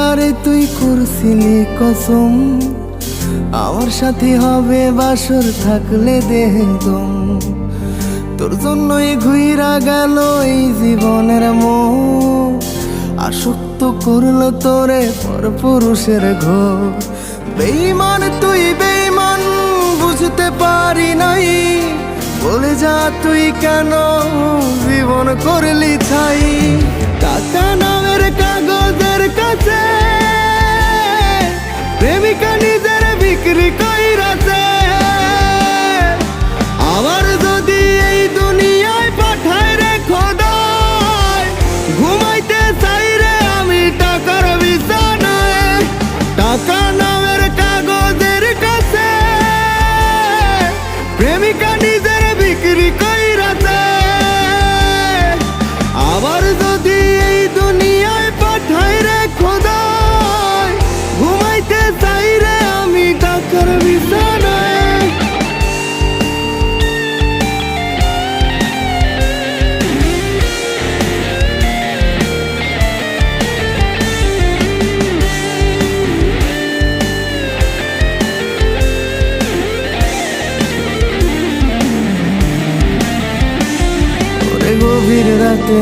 আরে তুই করছিলি কসম, আমার সাথে হবে বাসর থাকলে দেহদম। তোর জন্যই ঘুইরা গেল এই জীবনের মোহ, আসক্ত করলো তোরে পর পুরুষের ঘোর। বেঈমান তুই বেঈমান, বুঝতে পারি নাই, বলে যা তুই কেন জীবন করলি ছাই। টাকা নামের কাগজের কাছে প্রেমিকা নিজের বিক্রি কইরাছে। আবার যদি এই দুনিয়ায় পাঠায় রে খোদায়, ঘুমাইতে চাই রে আমি টাকার বিছানায়। টাকা নামের কাগজের কাছে প্রেমিকা নিজের বিক্রি কইরাছে। আবার যদি এই দুনিয়ায় পাঠায় রে খোদায়, ঘুমাইতে চাই রে আমি টাকার বিছানায়। গভীর রাতে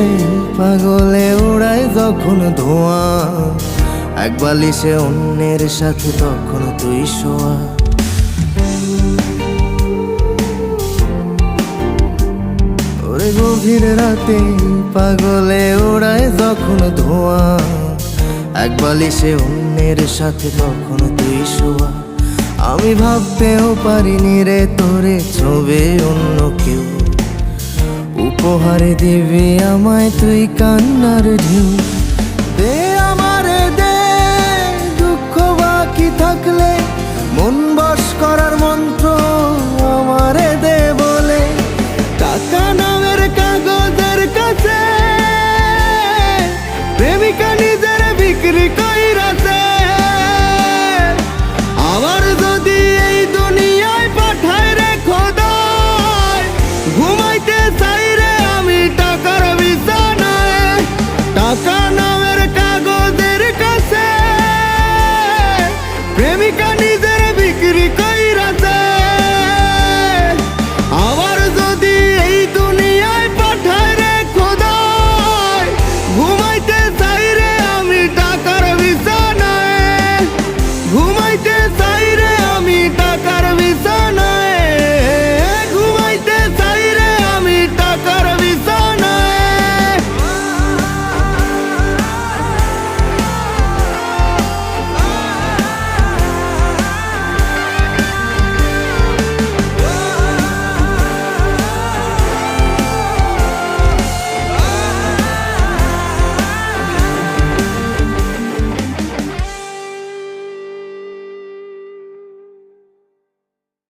পাগলে উড়ায় যখন ধোঁয়া, এক বালিশে অন্যের সাথে তখন তুই শোয়া। ওরে গভীর রাতে পাগলে উড়ায় যখন ধোঁয়া, এক বালিশে অন্যের সাথে তখন তুই শোয়া। আমি ভাবতেও পারিনি রে তোরে ছবে অন্য কেউ উপহারে দিবি আমায় তুই কান্নার ঢেউ। দে আমারে দে দুঃখ বাকি থাকলে